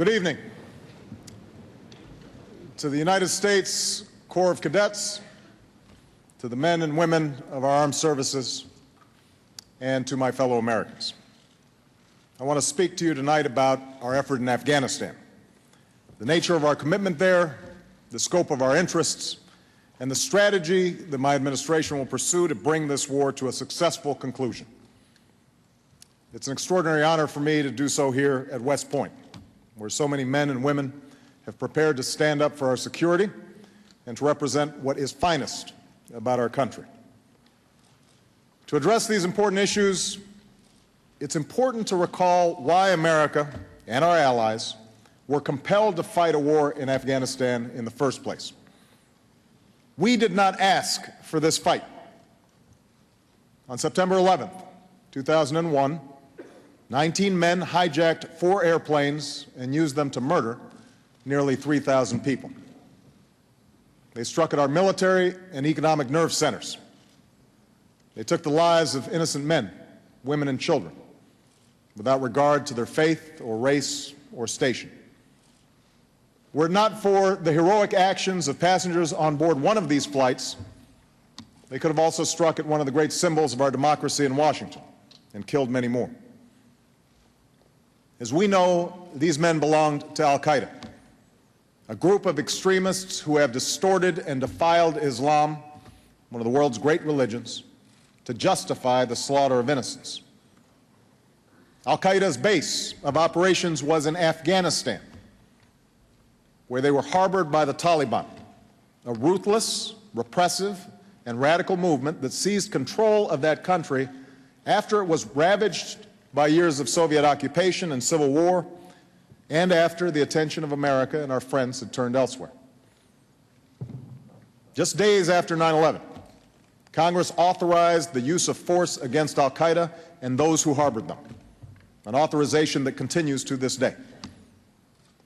Good evening. To the United States Corps of Cadets, to the men and women of our armed services, and to my fellow Americans. I want to speak to you tonight about our effort in Afghanistan, the nature of our commitment there, the scope of our interests, and the strategy that my administration will pursue to bring this war to a successful conclusion. It's an extraordinary honor for me to do so here at West Point, where so many men and women have prepared to stand up for our security and to represent what is finest about our country. To address these important issues, it's important to recall why America and our allies were compelled to fight a war in Afghanistan in the first place. We did not ask for this fight. On September 11th, 2001, 19 men hijacked 4 airplanes and used them to murder nearly 3,000 people. They struck at our military and economic nerve centers. They took the lives of innocent men, women, and children without regard to their faith or race or station. Were it not for the heroic actions of passengers on board one of these flights, they could have also struck at one of the great symbols of our democracy in Washington and killed many more. As we know, these men belonged to Al-Qaeda, a group of extremists who have distorted and defiled Islam, one of the world's great religions, to justify the slaughter of innocents. Al-Qaeda's base of operations was in Afghanistan, where they were harbored by the Taliban, a ruthless, repressive, and radical movement that seized control of that country after it was ravaged by years of Soviet occupation and civil war, and after the attention of America and our friends had turned elsewhere. Just days after 9/11, Congress authorized the use of force against Al-Qaeda and those who harbored them, an authorization that continues to this day.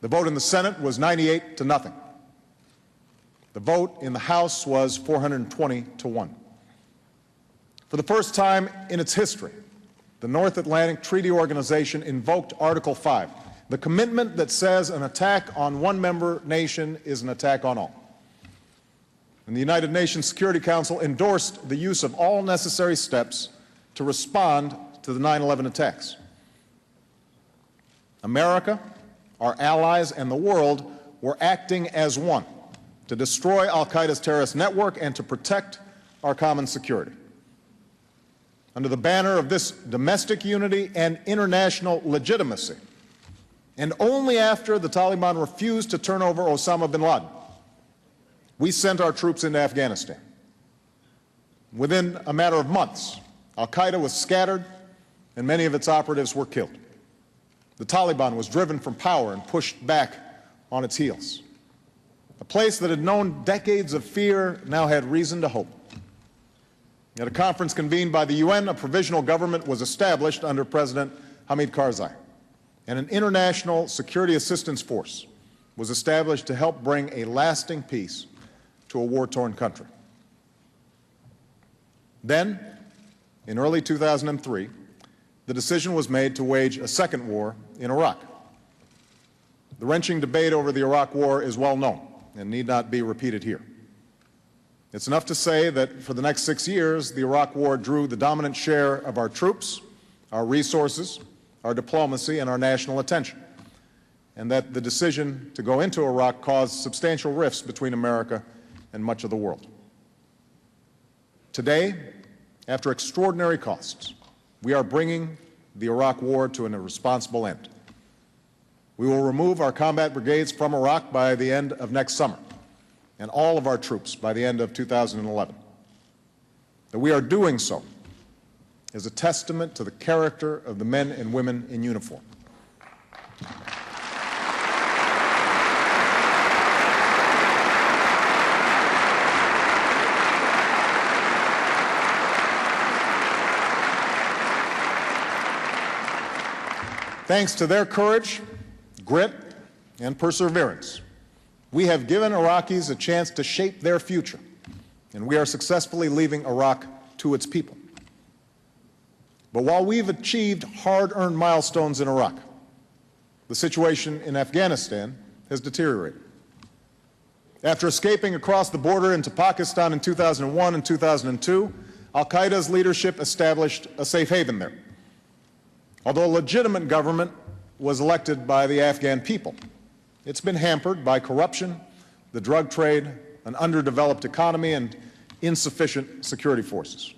The vote in the Senate was 98 to nothing. The vote in the House was 420 to 1. For the first time in its history, the North Atlantic Treaty Organization invoked Article 5, the commitment that says an attack on one member nation is an attack on all. And the United Nations Security Council endorsed the use of all necessary steps to respond to the 9/11 attacks. America, our allies, and the world were acting as one to destroy Al-Qaeda's terrorist network and to protect our common security. Under the banner of this domestic unity and international legitimacy, and only after the Taliban refused to turn over Osama bin Laden, we sent our troops into Afghanistan. Within a matter of months, Al-Qaeda was scattered and many of its operatives were killed. The Taliban was driven from power and pushed back on its heels. A place that had known decades of fear now had reason to hope. At a conference convened by the UN, a provisional government was established under President Hamid Karzai, and an international security assistance force was established to help bring a lasting peace to a war-torn country. Then, in early 2003, the decision was made to wage a second war in Iraq. The wrenching debate over the Iraq War is well known and need not be repeated here. It's enough to say that for the next 6 years, the Iraq War drew the dominant share of our troops, our resources, our diplomacy, and our national attention, and that the decision to go into Iraq caused substantial rifts between America and much of the world. Today, after extraordinary costs, we are bringing the Iraq War to a responsible end. We will remove our combat brigades from Iraq by the end of next summer, and all of our troops by the end of 2011. That we are doing so is a testament to the character of the men and women in uniform. Thanks to their courage, grit, and perseverance, we have given Iraqis a chance to shape their future, and we are successfully leaving Iraq to its people. But while we've achieved hard-earned milestones in Iraq, the situation in Afghanistan has deteriorated. After escaping across the border into Pakistan in 2001 and 2002, al-Qaeda's leadership established a safe haven there. Although a legitimate government was elected by the Afghan people, it's been hampered by corruption, the drug trade, an underdeveloped economy, and insufficient security forces.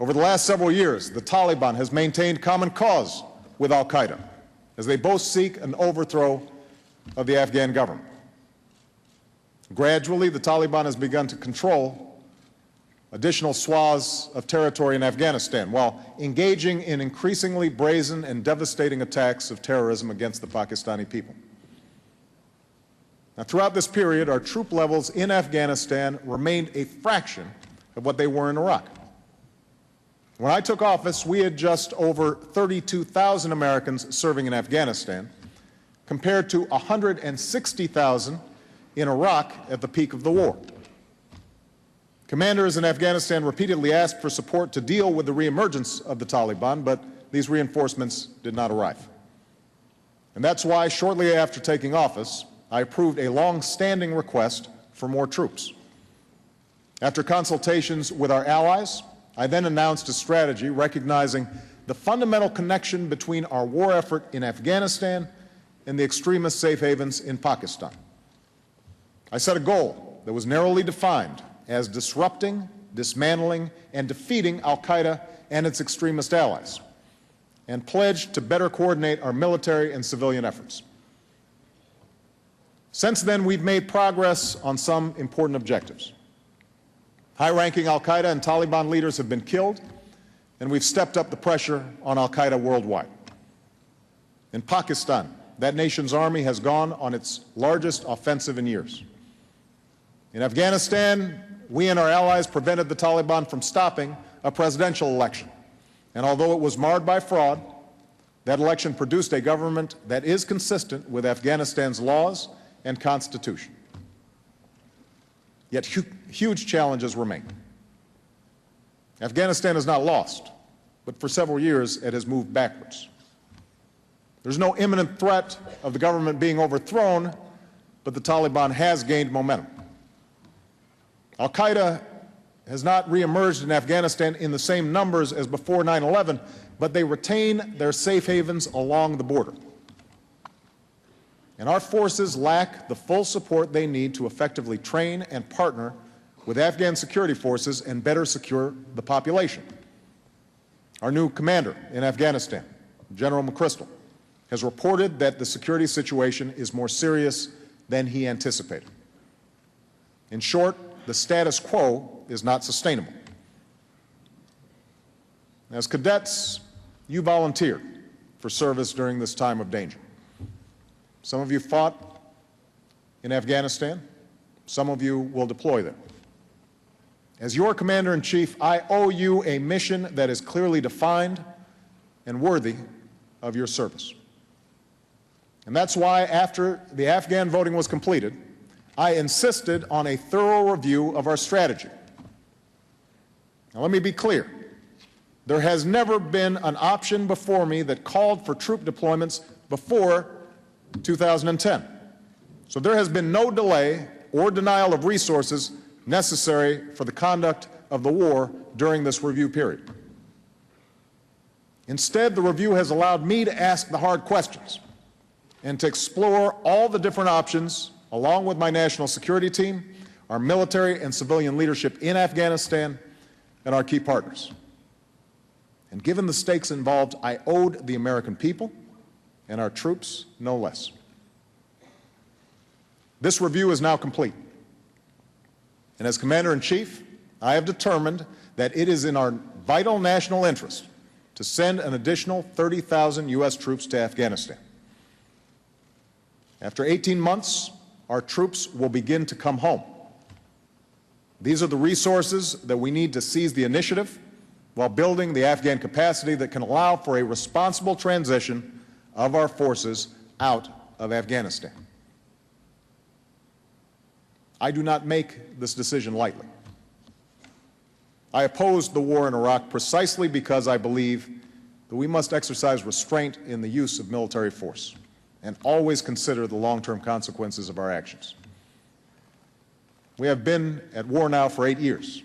Over the last several years, the Taliban has maintained common cause with al-Qaeda as they both seek an overthrow of the Afghan government. Gradually, the Taliban has begun to control additional swaths of territory in Afghanistan while engaging in increasingly brazen and devastating attacks of terrorism against the Pakistani people. Now, throughout this period, our troop levels in Afghanistan remained a fraction of what they were in Iraq. When I took office, we had just over 32,000 Americans serving in Afghanistan, compared to 160,000 in Iraq at the peak of the war. Commanders in Afghanistan repeatedly asked for support to deal with the reemergence of the Taliban, but these reinforcements did not arrive. And that's why, shortly after taking office, I approved a long-standing request for more troops. After consultations with our allies, I then announced a strategy recognizing the fundamental connection between our war effort in Afghanistan and the extremist safe havens in Pakistan. I set a goal that was narrowly defined as disrupting, dismantling, and defeating al-Qaeda and its extremist allies, and pledged to better coordinate our military and civilian efforts. Since then, we've made progress on some important objectives. High-ranking al-Qaeda and Taliban leaders have been killed, and we've stepped up the pressure on al-Qaeda worldwide. In Pakistan, that nation's army has gone on its largest offensive in years. In Afghanistan, we and our allies prevented the Taliban from stopping a presidential election. And although it was marred by fraud, that election produced a government that is consistent with Afghanistan's laws and constitution. Yet huge challenges remain. Afghanistan is not lost, but for several years it has moved backwards. There's no imminent threat of the government being overthrown, but the Taliban has gained momentum. Al-Qaeda has not reemerged in Afghanistan in the same numbers as before 9/11, but they retain their safe havens along the border. And our forces lack the full support they need to effectively train and partner with Afghan security forces and better secure the population. Our new commander in Afghanistan, General McChrystal, has reported that the security situation is more serious than he anticipated. In short, the status quo is not sustainable. As cadets, you volunteered for service during this time of danger. Some of you fought in Afghanistan. Some of you will deploy there. As your Commander-in-Chief, I owe you a mission that is clearly defined and worthy of your service. And that's why, after the Afghan voting was completed, I insisted on a thorough review of our strategy. Now, let me be clear. There has never been an option before me that called for troop deployments before 2010. So there has been no delay or denial of resources necessary for the conduct of the war during this review period. Instead, the review has allowed me to ask the hard questions and to explore all the different options along with my national security team, our military and civilian leadership in Afghanistan, and our key partners. And given the stakes involved, I owed the American people and our troops no less. This review is now complete. And as Commander-in-Chief, I have determined that it is in our vital national interest to send an additional 30,000 U.S. troops to Afghanistan. After 18 months, our troops will begin to come home. These are the resources that we need to seize the initiative while building the Afghan capacity that can allow for a responsible transition of our forces out of Afghanistan. I do not make this decision lightly. I opposed the war in Iraq precisely because I believe that we must exercise restraint in the use of military force and always consider the long-term consequences of our actions. We have been at war now for 8 years,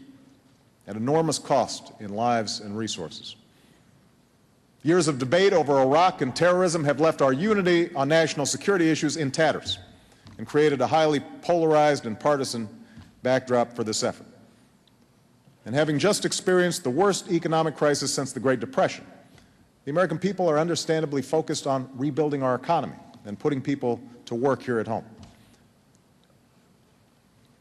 at enormous cost in lives and resources. Years of debate over Iraq and terrorism have left our unity on national security issues in tatters and created a highly polarized and partisan backdrop for this effort. And having just experienced the worst economic crisis since the Great Depression, the American people are understandably focused on rebuilding our economy and putting people to work here at home.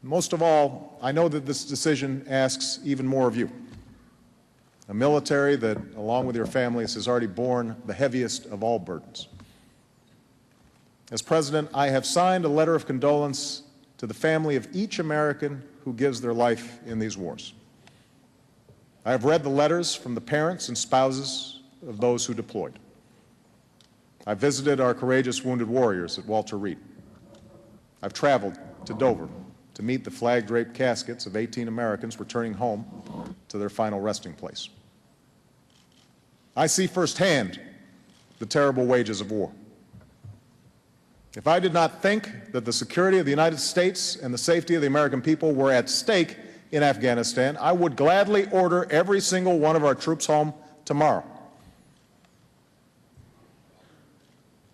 Most of all, I know that this decision asks even more of you, a military that, along with your families, has already borne the heaviest of all burdens. As President, I have signed a letter of condolence to the family of each American who gives their life in these wars. I have read the letters from the parents and spouses of those who deployed. I visited our courageous wounded warriors at Walter Reed. I've traveled to Dover to meet the flag-draped caskets of 18 Americans returning home to their final resting place. I see firsthand the terrible wages of war. If I did not think that the security of the United States and the safety of the American people were at stake in Afghanistan, I would gladly order every single one of our troops home tomorrow.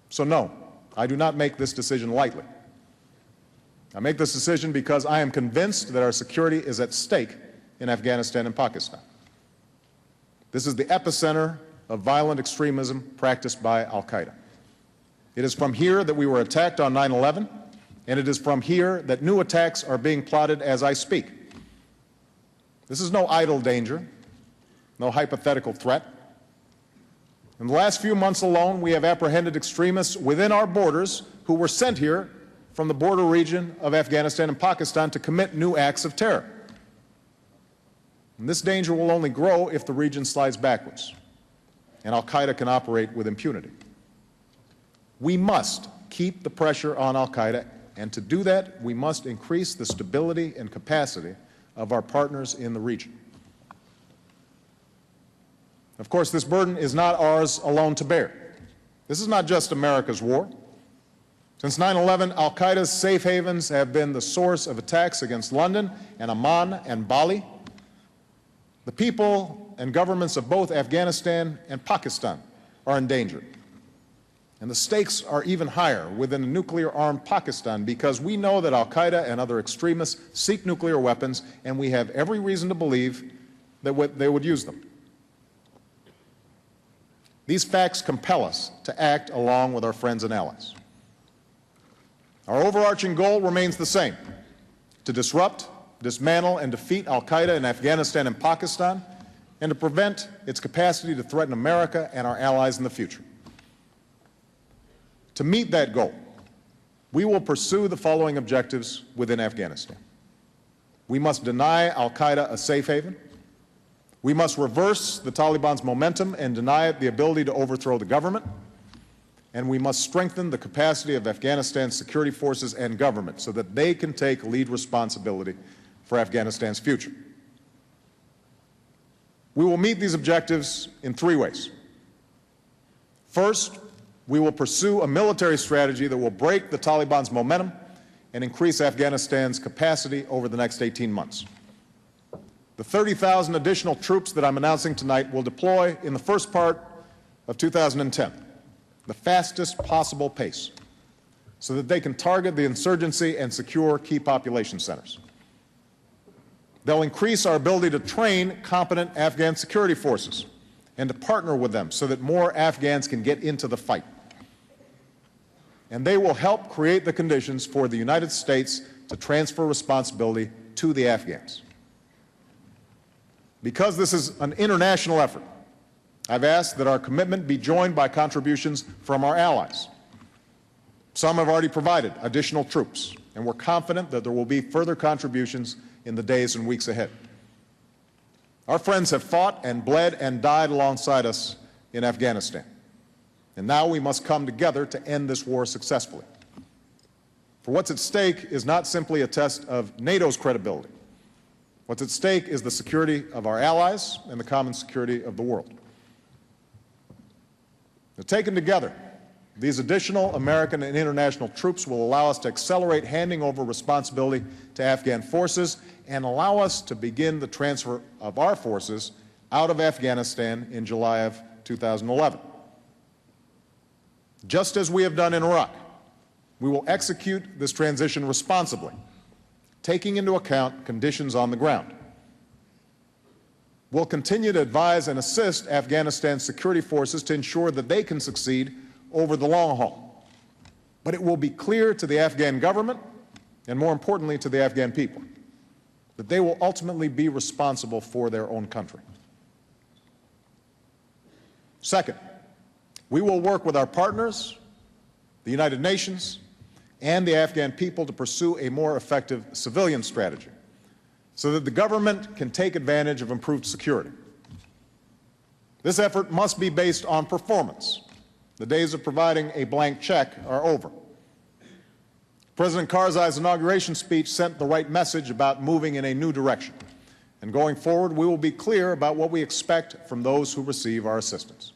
So no, I do not make this decision lightly. I make this decision because I am convinced that our security is at stake in Afghanistan and Pakistan. This is the epicenter of violent extremism practiced by al-Qaeda. It is from here that we were attacked on 9/11, and it is from here that new attacks are being plotted as I speak. This is no idle danger, no hypothetical threat. In the last few months alone, we have apprehended extremists within our borders who were sent here from the border region of Afghanistan and Pakistan to commit new acts of terror. And this danger will only grow if the region slides backwards and al-Qaeda can operate with impunity. We must keep the pressure on al-Qaeda, and to do that, we must increase the stability and capacity of our partners in the region. Of course, this burden is not ours alone to bear. This is not just America's war. Since 9/11, al-Qaeda's safe havens have been the source of attacks against London and Amman and Bali. The people and governments of both Afghanistan and Pakistan are in danger. And the stakes are even higher within a nuclear-armed Pakistan because we know that al-Qaeda and other extremists seek nuclear weapons, and we have every reason to believe that they would use them. These facts compel us to act along with our friends and allies. Our overarching goal remains the same: to disrupt, dismantle, and defeat al-Qaeda in Afghanistan and Pakistan, and to prevent its capacity to threaten America and our allies in the future. To meet that goal, we will pursue the following objectives within Afghanistan. We must deny al-Qaeda a safe haven. We must reverse the Taliban's momentum and deny it the ability to overthrow the government. And we must strengthen the capacity of Afghanistan's security forces and government so that they can take lead responsibility for Afghanistan's future. We will meet these objectives in 3 ways. First, we will pursue a military strategy that will break the Taliban's momentum and increase Afghanistan's capacity over the next 18 months. The 30,000 additional troops that I'm announcing tonight will deploy in the first part of 2010, the fastest possible pace, so that they can target the insurgency and secure key population centers. They'll increase our ability to train competent Afghan security forces and to partner with them so that more Afghans can get into the fight. And they will help create the conditions for the United States to transfer responsibility to the Afghans. Because this is an international effort, I've asked that our commitment be joined by contributions from our allies. Some have already provided additional troops, and we're confident that there will be further contributions in the days and weeks ahead. Our friends have fought and bled and died alongside us in Afghanistan. And now we must come together to end this war successfully. For what's at stake is not simply a test of NATO's credibility. What's at stake is the security of our allies and the common security of the world. Now, taken together, these additional American and international troops will allow us to accelerate handing over responsibility to Afghan forces and allow us to begin the transfer of our forces out of Afghanistan in July of 2011. Just as we have done in Iraq, we will execute this transition responsibly, taking into account conditions on the ground. We'll continue to advise and assist Afghanistan's security forces to ensure that they can succeed over the long haul. But it will be clear to the Afghan government, and more importantly to the Afghan people, that they will ultimately be responsible for their own country. Second, we will work with our partners, the United Nations, and the Afghan people to pursue a more effective civilian strategy so that the government can take advantage of improved security. This effort must be based on performance. The days of providing a blank check are over. President Karzai's inauguration speech sent the right message about moving in a new direction. And going forward, we will be clear about what we expect from those who receive our assistance.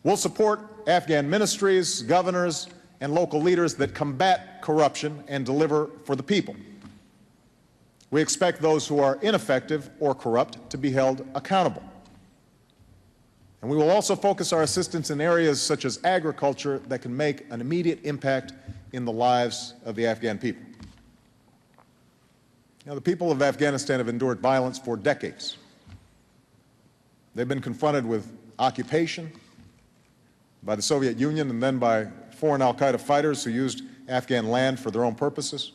We'll support Afghan ministries, governors, and local leaders that combat corruption and deliver for the people. We expect those who are ineffective or corrupt to be held accountable. And we will also focus our assistance in areas such as agriculture that can make an immediate impact in the lives of the Afghan people. Now, the people of Afghanistan have endured violence for decades. They've been confronted with occupation by the Soviet Union and then by foreign al-Qaeda fighters who used Afghan land for their own purposes.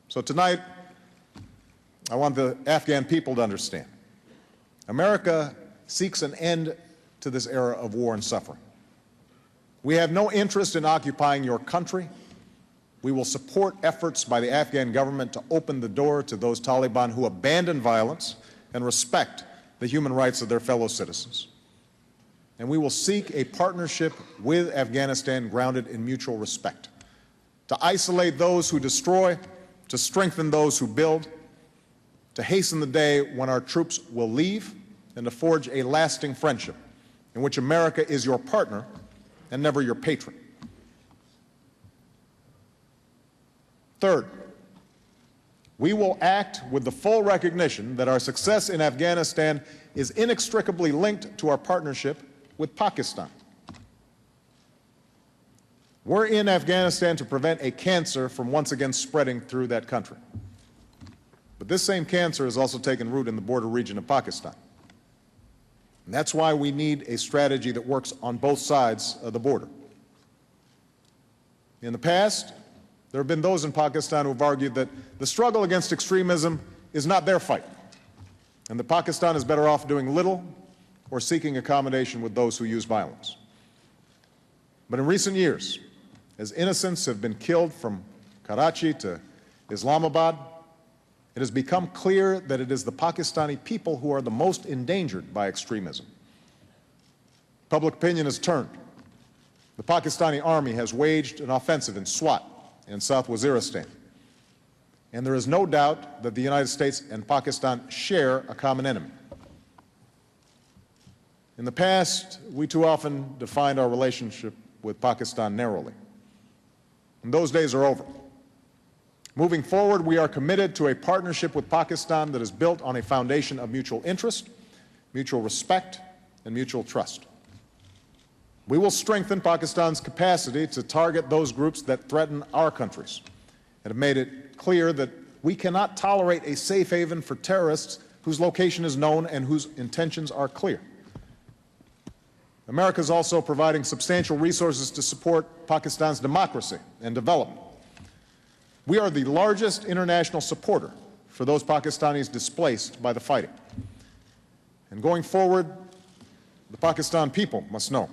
So tonight, I want the Afghan people to understand. America seeks an end to this era of war and suffering. We have no interest in occupying your country. We will support efforts by the Afghan government to open the door to those Taliban who abandon violence and respect the human rights of their fellow citizens. And we will seek a partnership with Afghanistan grounded in mutual respect, to isolate those who destroy, to strengthen those who build, to hasten the day when our troops will leave, and to forge a lasting friendship in which America is your partner and never your patron. Third, we will act with the full recognition that our success in Afghanistan is inextricably linked to our partnership with Pakistan. We're in Afghanistan to prevent a cancer from once again spreading through that country. But this same cancer has also taken root in the border region of Pakistan. And that's why we need a strategy that works on both sides of the border. In the past, there have been those in Pakistan who have argued that the struggle against extremism is not their fight, and that Pakistan is better off doing little or seeking accommodation with those who use violence. But in recent years, as innocents have been killed from Karachi to Islamabad, it has become clear that it is the Pakistani people who are the most endangered by extremism. Public opinion has turned. The Pakistani army has waged an offensive in Swat and South Waziristan. And there is no doubt that the United States and Pakistan share a common enemy. In the past, we too often defined our relationship with Pakistan narrowly. And those days are over. Moving forward, we are committed to a partnership with Pakistan that is built on a foundation of mutual interest, mutual respect, and mutual trust. We will strengthen Pakistan's capacity to target those groups that threaten our countries and have made it clear that we cannot tolerate a safe haven for terrorists whose location is known and whose intentions are clear. America is also providing substantial resources to support Pakistan's democracy and development. We are the largest international supporter for those Pakistanis displaced by the fighting. And going forward, the Pakistan people must know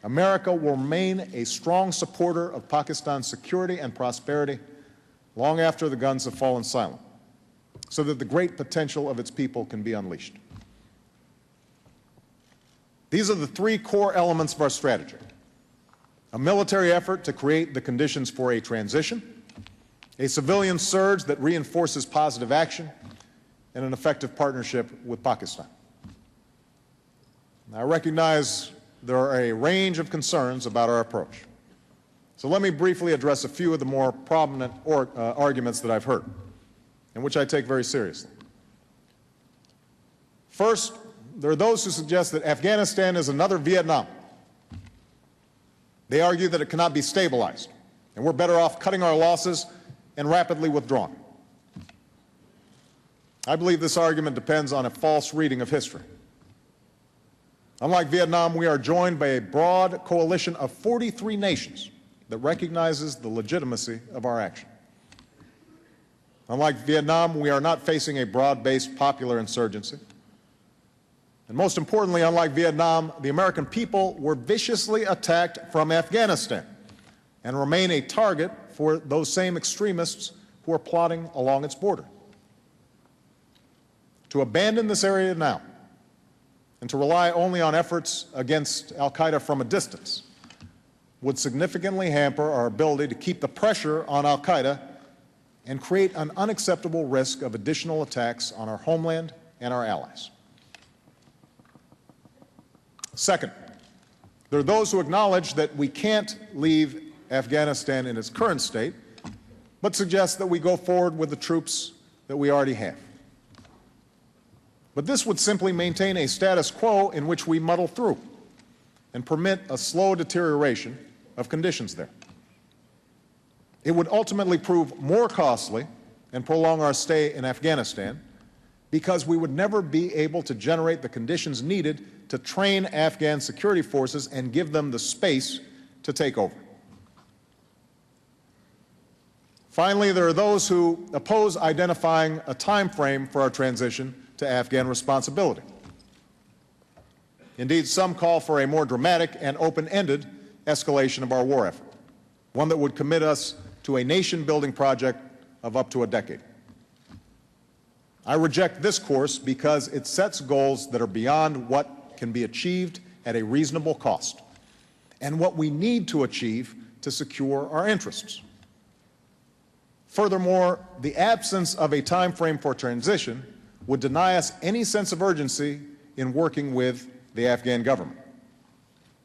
America will remain a strong supporter of Pakistan's security and prosperity long after the guns have fallen silent, so that the great potential of its people can be unleashed. These are the three core elements of our strategy: a military effort to create the conditions for a transition, a civilian surge that reinforces positive action, and an effective partnership with Pakistan. Now, I recognize there are a range of concerns about our approach. So let me briefly address a few of the more prominent arguments that I've heard, and which I take very seriously. First, there are those who suggest that Afghanistan is another Vietnam. They argue that it cannot be stabilized, and we're better off cutting our losses and rapidly withdrawing. I believe this argument depends on a false reading of history. Unlike Vietnam, we are joined by a broad coalition of 43 nations that recognizes the legitimacy of our action. Unlike Vietnam, we are not facing a broad-based popular insurgency. And most importantly, unlike Vietnam, the American people were viciously attacked from Afghanistan and remain a target for those same extremists who are plotting along its border. To abandon this area now and to rely only on efforts against al-Qaeda from a distance would significantly hamper our ability to keep the pressure on al-Qaeda and create an unacceptable risk of additional attacks on our homeland and our allies. Second, there are those who acknowledge that we can't leave Afghanistan in its current state, but suggest that we go forward with the troops that we already have. But this would simply maintain a status quo in which we muddle through and permit a slow deterioration of conditions there. It would ultimately prove more costly and prolong our stay in Afghanistan because we would never be able to generate the conditions needed to train Afghan security forces and give them the space to take over. Finally, there are those who oppose identifying a time frame for our transition to Afghan responsibility. Indeed, some call for a more dramatic and open-ended escalation of our war effort, one that would commit us to a nation-building project of up to a decade. I reject this course because it sets goals that are beyond what can be achieved at a reasonable cost and what we need to achieve to secure our interests. Furthermore, the absence of a time frame for transition would deny us any sense of urgency in working with the Afghan government.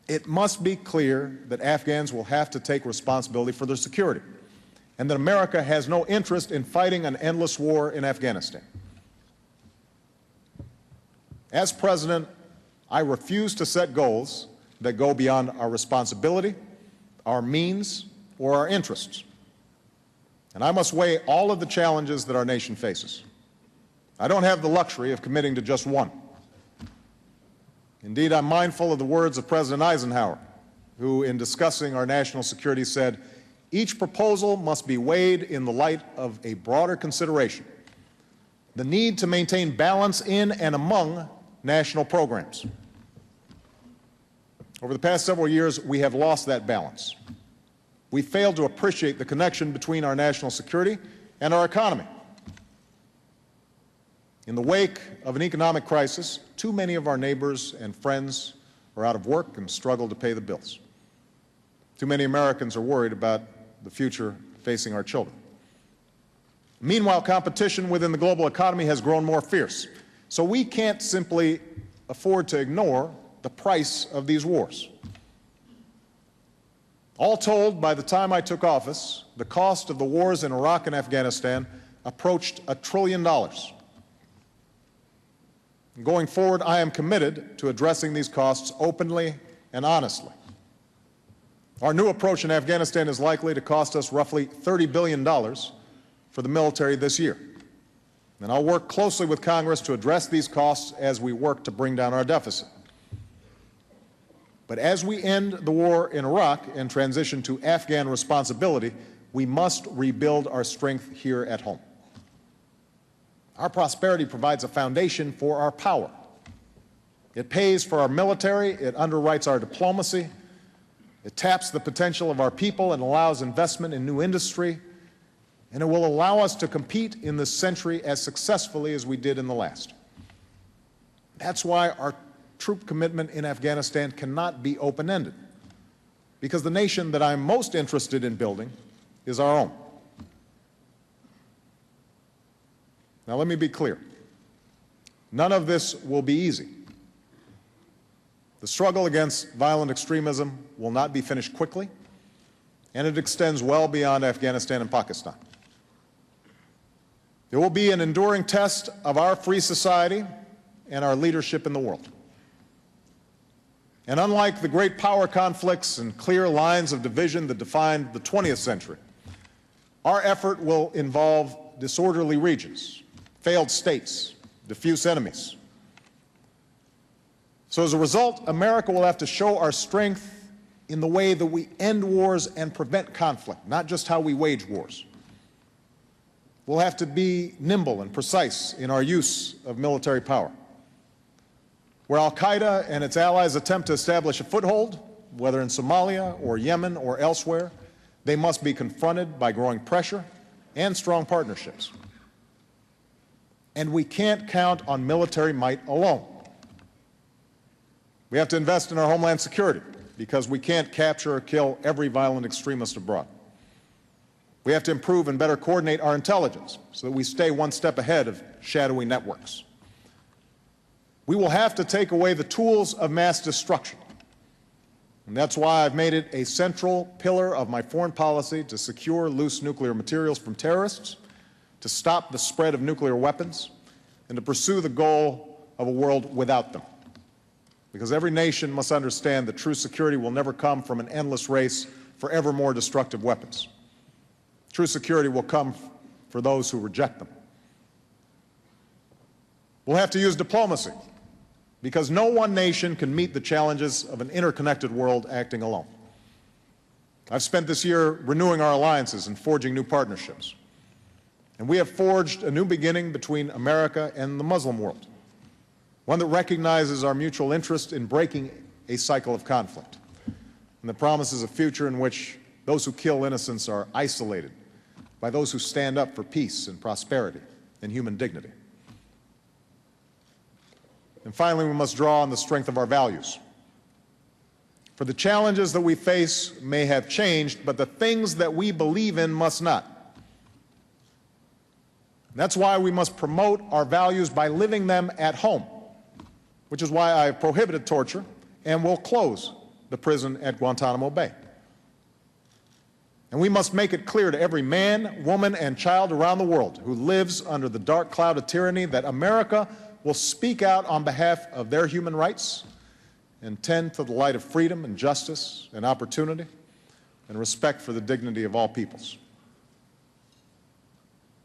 It must be clear that Afghans will have to take responsibility for their security and that America has no interest in fighting an endless war in Afghanistan. As president, I refuse to set goals that go beyond our responsibility, our means, or our interests. And I must weigh all of the challenges that our nation faces. I don't have the luxury of committing to just one. Indeed, I'm mindful of the words of President Eisenhower, who, in discussing our national security, said, "Each proposal must be weighed in the light of a broader consideration, the need to maintain balance in and among national programs." Over the past several years, we have lost that balance. We failed to appreciate the connection between our national security and our economy. In the wake of an economic crisis, too many of our neighbors and friends are out of work and struggle to pay the bills. Too many Americans are worried about the future facing our children. Meanwhile, competition within the global economy has grown more fierce, so we can't simply afford to ignore the price of these wars. All told, by the time I took office, the cost of the wars in Iraq and Afghanistan approached $1 trillion. Going forward, I am committed to addressing these costs openly and honestly. Our new approach in Afghanistan is likely to cost us roughly $30 billion for the military this year. And I'll work closely with Congress to address these costs as we work to bring down our deficit. But as we end the war in Iraq and transition to Afghan responsibility, we must rebuild our strength here at home. Our prosperity provides a foundation for our power. It pays for our military, it underwrites our diplomacy, it taps the potential of our people and allows investment in new industry, and it will allow us to compete in this century as successfully as we did in the last. That's why our troop commitment in Afghanistan cannot be open-ended, because the nation that I'm most interested in building is our own. Now, let me be clear. None of this will be easy. The struggle against violent extremism will not be finished quickly, and it extends well beyond Afghanistan and Pakistan. It will be an enduring test of our free society and our leadership in the world. And unlike the great power conflicts and clear lines of division that defined the 20th century, our effort will involve disorderly regions, failed states, diffuse enemies. So as a result, America will have to show our strength in the way that we end wars and prevent conflict, not just how we wage wars. We'll have to be nimble and precise in our use of military power. Where al-Qaeda and its allies attempt to establish a foothold, whether in Somalia or Yemen or elsewhere, they must be confronted by growing pressure and strong partnerships. And we can't count on military might alone. We have to invest in our homeland security because we can't capture or kill every violent extremist abroad. We have to improve and better coordinate our intelligence so that we stay one step ahead of shadowy networks. We will have to take away the tools of mass destruction. And that's why I've made it a central pillar of my foreign policy to secure loose nuclear materials from terrorists, to stop the spread of nuclear weapons, and to pursue the goal of a world without them. Because every nation must understand that true security will never come from an endless race for ever more destructive weapons. True security will come for those who reject them. We'll have to use diplomacy, because no one nation can meet the challenges of an interconnected world acting alone. I've spent this year renewing our alliances and forging new partnerships. And we have forged a new beginning between America and the Muslim world, one that recognizes our mutual interest in breaking a cycle of conflict, and that promises a future in which those who kill innocents are isolated by those who stand up for peace and prosperity and human dignity. And finally, we must draw on the strength of our values. For the challenges that we face may have changed, but the things that we believe in must not. That's why we must promote our values by living them at home, which is why I have prohibited torture and will close the prison at Guantanamo Bay. And we must make it clear to every man, woman, and child around the world who lives under the dark cloud of tyranny that America will speak out on behalf of their human rights and tend to the light of freedom and justice and opportunity and respect for the dignity of all peoples.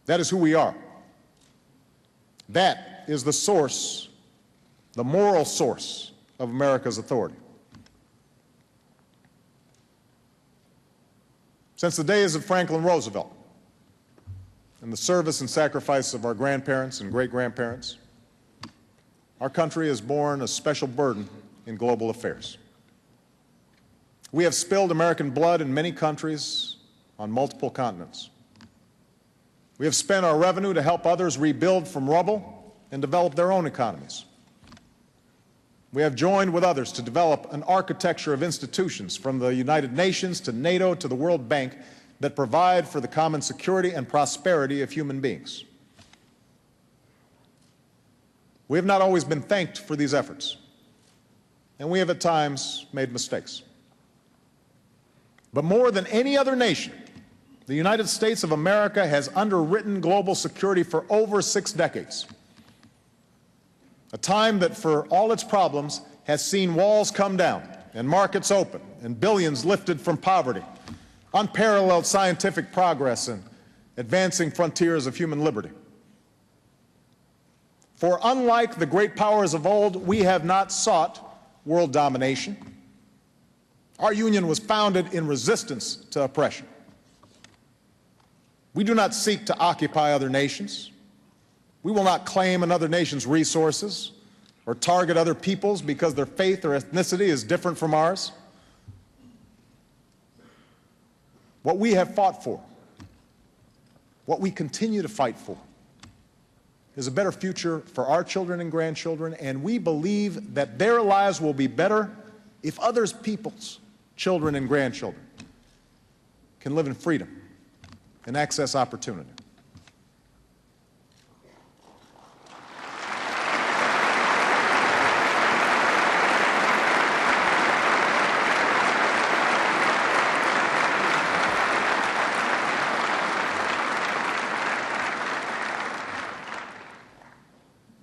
That is who we are. That is the source, the moral source of America's authority. Since the days of Franklin Roosevelt and the service and sacrifice of our grandparents and great-grandparents, our country has borne a special burden in global affairs. We have spilled American blood in many countries on multiple continents. We have spent our revenue to help others rebuild from rubble and develop their own economies. We have joined with others to develop an architecture of institutions, from the United Nations to NATO to the World Bank, that provide for the common security and prosperity of human beings. We have not always been thanked for these efforts, and we have at times made mistakes. But more than any other nation, the United States of America has underwritten global security for over 6 decades. A time that, for all its problems, has seen walls come down and markets open and billions lifted from poverty, unparalleled scientific progress and advancing frontiers of human liberty. For unlike the great powers of old, we have not sought world domination. Our union was founded in resistance to oppression. We do not seek to occupy other nations. We will not claim another nation's resources or target other peoples because their faith or ethnicity is different from ours. What we have fought for, what we continue to fight for, is a better future for our children and grandchildren, and we believe that their lives will be better if others' peoples, children and grandchildren, can live in freedom and access opportunity.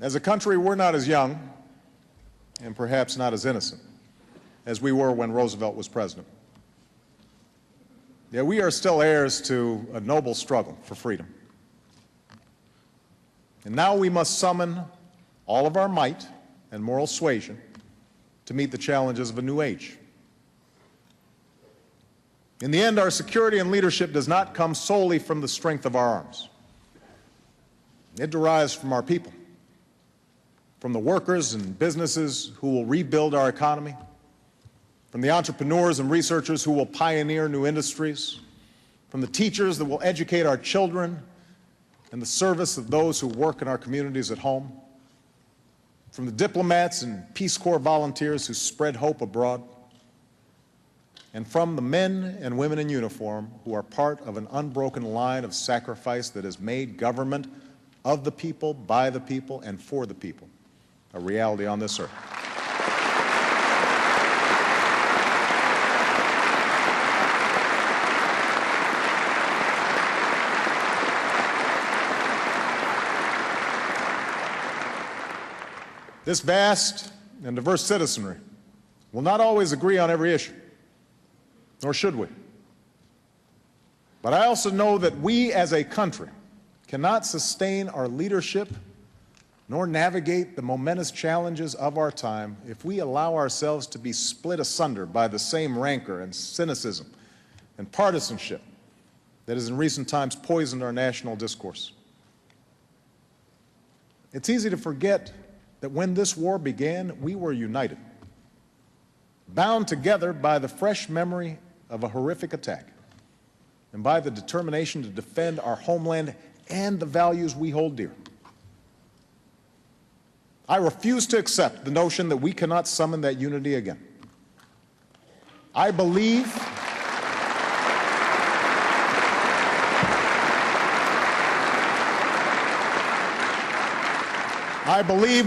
As a country, we're not as young and perhaps not as innocent as we were when Roosevelt was president. Yet we are still heirs to a noble struggle for freedom. And now we must summon all of our might and moral suasion to meet the challenges of a new age. In the end, our security and leadership does not come solely from the strength of our arms. It derives from our people, from the workers and businesses who will rebuild our economy, from the entrepreneurs and researchers who will pioneer new industries, from the teachers that will educate our children in the service of those who work in our communities at home, from the diplomats and Peace Corps volunteers who spread hope abroad, and from the men and women in uniform who are part of an unbroken line of sacrifice that has made government of the people, by the people, and for the people a reality on this earth. This vast and diverse citizenry will not always agree on every issue, nor should we. But I also know that we as a country cannot sustain our leadership nor navigate the momentous challenges of our time if we allow ourselves to be split asunder by the same rancor and cynicism and partisanship that has in recent times poisoned our national discourse. It's easy to forget that when this war began, we were united, bound together by the fresh memory of a horrific attack and by the determination to defend our homeland and the values we hold dear. I refuse to accept the notion that we cannot summon that unity again. I believe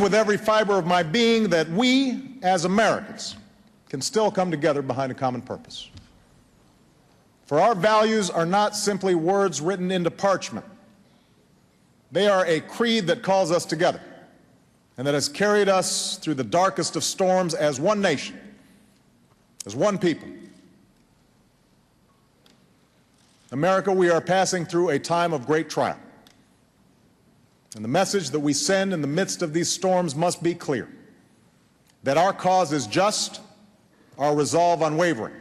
with every fiber of my being that we, as Americans, can still come together behind a common purpose. For our values are not simply words written into parchment. They are a creed that calls us together and that has carried us through the darkest of storms as one nation, as one people. America, we are passing through a time of great trial. And the message that we send in the midst of these storms must be clear: that our cause is just, our resolve unwavering.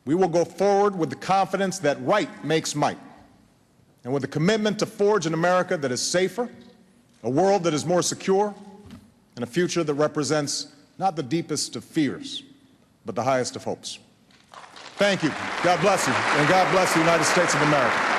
We will go forward with the confidence that right makes might, and with a commitment to forge an America that is safer, a world that is more secure, and a future that represents not the deepest of fears, but the highest of hopes. Thank you. God bless you, and God bless the United States of America.